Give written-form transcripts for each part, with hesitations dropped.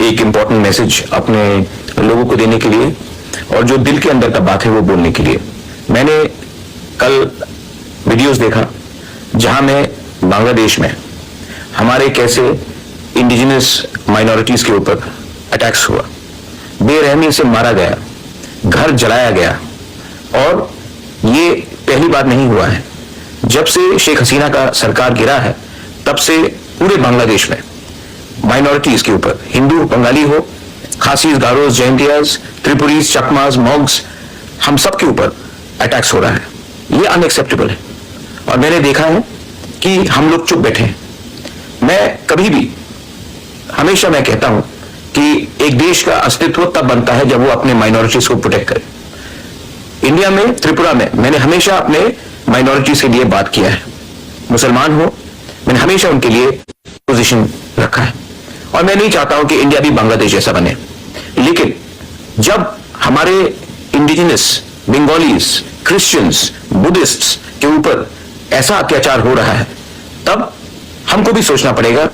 एक important message अपने लोगों को देने के लिए और जो दिल के अंदर का बात है वो बोलने के लिए। मैंने कल वीडियोस देखा जहां में बांग्लादेश में हमारे कैसे इंडिजिनस माइनॉरिटीज के ऊपर अटैक्स हुआ, बेरहमी से मारा गया, घर जलाया गया। और ये पहली बार नहीं हुआ है। जब से शेख हसीना का सरकार गिरा है तब से पूरे बांग्लादेश में माइनॉरिटीज के ऊपर, हिंदू बंगाली हो, खासीज, गारोज, जैंतियाज, त्रिपुरीज, चकमाज, मॉग्स, हम सब के ऊपर अटैक्स हो रहा है। ये अनएक्सेप्टेबल है। और मैंने देखा है कि हम लोग चुप बैठे हैं। मैं कभी भी हमेशा मैं कहता हूं कि एक देश का अस्तित्व तब बनता है जब वो अपने माइनॉरिटीज को प्रोटेक्ट करे। इंडिया में, त्रिपुरा में मैंने हमेशा अपने माइनॉरिटीज के लिए बात किया है। मुसलमान हो, मैंने हमेशा उनके लिए पोजीशन रखा है। और मैं नहीं चाहता हूं कि इंडिया भी बांग्लादेश जैसा बने। लेकिन जब हमारे इंडिजिनस बंगालीज, क्रिश्चियंस, बुद्धिस्ट्स के ऊपर ऐसा अत्याचार हो रहा है तब हमको भी सोचना पड़ेगा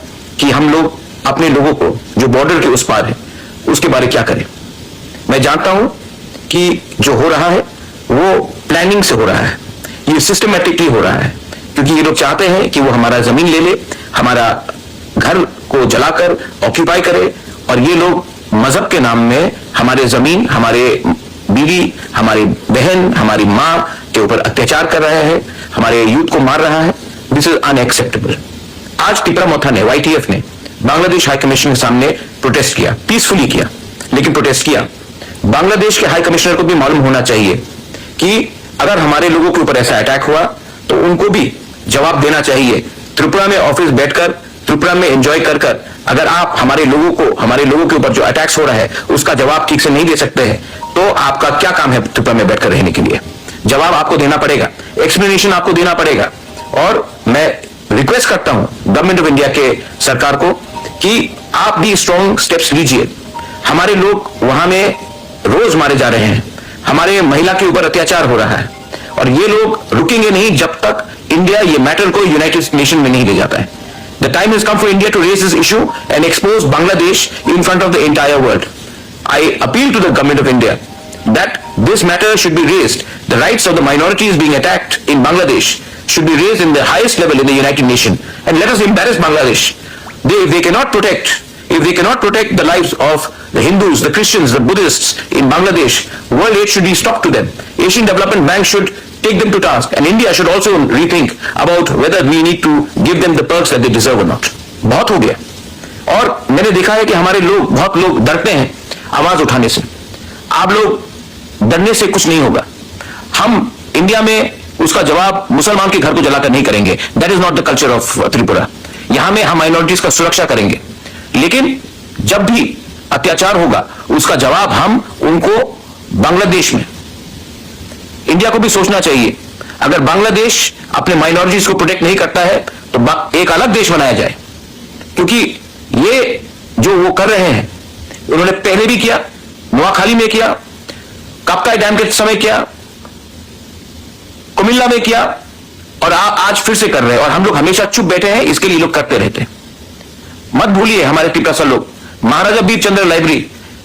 कि हम लोग अपने लोगों को जो बॉर्डर के उस पार है उसके बारे क्या करें। मैं जानता हूं कि जो हो रहा है वो प्लानिंग से हो रहा है, ये सिस्टमैटिकली हो रहा है, क्योंकि ये लोग चाहते हैं कि वो हमारा जमीन ले ले, हमारा घर को जलाकर ऑक्यूपाई करे। और ये लोग मजहब के नाम में हमारे जमीन, हमारे बीवी, हमारी बहन, हमारी मां के ऊपर अत्याचार कर रहा है, हमारे यूथ को मार रहा है। This is unacceptable. आज तिपरामोथा ने, YTF ने बांग्लादेश हाई कमिश्नर के सामने प्रोटेस्ट किया, पीसफुली किया, लेकिन प्रोटेस्ट किया। बांग्लादेश के हाई कमिश्नर को भी मालूम होना चाहिए कि अगर हमारे लोगों के ऊपर ऐसा अटैक हुआ तो उनको भी जवाब देना चाहिए। त्रिपुरा में ऑफिस बैठकर, त्रिपुरा में एंजॉय कर कर अगर आप हमारे लोगों के ऊपर जो अटैक्स हो रहा है उसका जवाब ठीक से नहीं दे सकते हैं तो आपका क्या काम है त्रिपुरा में बैठकर रहने के लिए? जवाब आपको देना पड़ेगा, एक्सप्लेनेशन आपको देना पड़ेगा। और मैं रिक्वेस्ट करता हूं गवर्नमेंट ऑफ इंडिया के सरकार को कि आप भी स्ट्रॉन्ग स्टेप्स लीजिए। हमारे लोग वहां में रोज मारे जा रहे हैं, हमारे महिला के ऊपर अत्याचार हो रहा है और ये लोग रुकेंगे नहीं जब तक इंडिया ये मैटर को यूनाइटेड नेशन में नहीं ले जाता है। The time has come for India to raise this issue and expose Bangladesh in front of the entire world. I appeal to the government of India that this matter should be raised. The rights of the minorities being attacked in Bangladesh should be raised in the highest level in the United Nations. And let us embarrass Bangladesh. If they cannot protect the lives of the Hindus, the Christians, the Buddhists in Bangladesh, world aid should be stopped to them. Asian Development Bank should take them to task, and India should also rethink about whether we need to give them the perks that they deserve or not. बहुत हो गया। और मैंने देखा है कि हमारे बहुत लोग डरते हैं आवाज उठाने से। आप लोग डरने से कुछ नहीं होगा। हम इंडिया में उसका जवाब मुसलमान के घर को जलाकर नहीं करेंगे। That is not the culture of Tripura. यहां में हम माइनॉरिटीज का सुरक्षा करेंगे, लेकिन जब भी अत्याचार होगा उसका जवाब हम उनको बांग्लादेश में, इंडिया को भी सोचना चाहिए। अगर बांग्लादेश अपने माइनॉरिटीज को प्रोटेक्ट नहीं करता है तो एक अलग देश बनाया जाए, क्योंकि ये जो वो कर रहे हैं उन्होंने पहले भी किया, नोआखाली में किया, काप्ताई डैम के समय किया, कुमिल्ला में किया और आज फिर से कर रहे हैं। और हम लोग हमेशा चुप बैठे हैं, इसके लिए लोग करते रहते हैं। मत भूलिए हमारे टिप्पा लोग, महाराजा बीरचंद्र लाइब्रेरी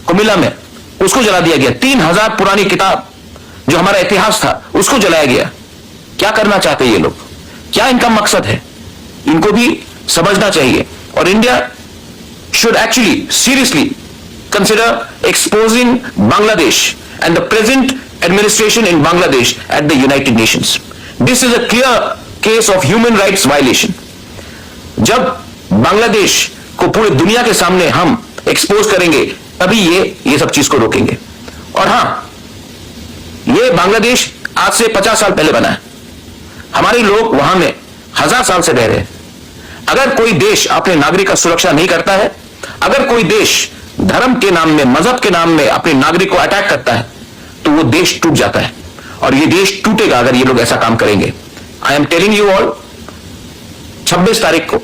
कुमिल्ला में उसको जला दिया गया। 3000 पुरानी किताब जो हमारा इतिहास था उसको जलाया गया। क्या करना चाहते हैं ये लोग? क्या इनका मकसद है? इनको भी समझना चाहिए। और India should actually seriously consider exposing Bangladesh and the present administration in Bangladesh at the United Nations. This is a clear case of human rights violation. जब बांग्लादेश को पूरे दुनिया के सामने हम एक्सपोज करेंगे तभी ये सब चीज को रोकेंगे। और हां, ये बांग्लादेश आज से 50 साल पहले बना है। हमारे लोग वहां में 1000 साल से रह रहे हैं। अगर कोई देश अपने नागरिक का सुरक्षा नहीं करता है, अगर कोई देश धर्म के नाम में, मजहब के नाम में अपने नागरिक को अटैक करता है तो वो देश टूट जाता है। और ये देश टूटेगा अगर ये लोग ऐसा काम करेंगे। I am telling you all, 26 तारीख को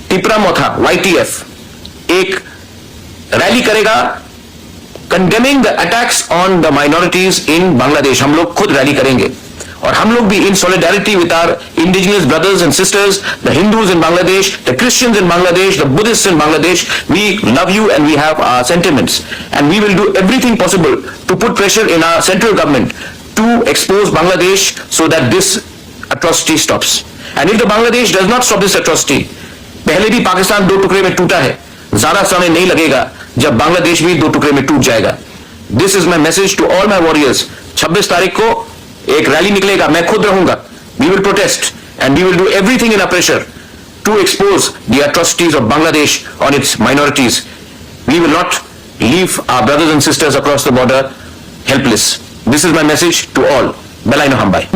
तिपरामोथा YTF एक रैली करेगा condemning the attacks on the minorities in Bangladesh। हम लोग खुद रैली करेंगे और हम लोग भी in solidarity with our indigenous brothers and sisters, the Hindus in Bangladesh, the Christians in Bangladesh, the Buddhists in Bangladesh, we love you and we have our sentiments. And we will do everything possible to put pressure in our central government to expose Bangladesh so that this atrocity stops. And if the Bangladesh does not stop this atrocity, पहले भी पाकिस्तान दो टुकड़े में टूटा है, ज्यादा समय नहीं लगेगा जब बांग्लादेश भी दो टुकड़े में टूट जाएगा. This is my message to all my warriors. 26 तारीख को एक रैली निकलेगा, मैं खुद रहूंगा. We will protest and we will do everything in our pressure to expose the atrocities of Bangladesh on its minorities. We will not leave our brothers and sisters across the border helpless. This is my message to all. Belai no Hambai.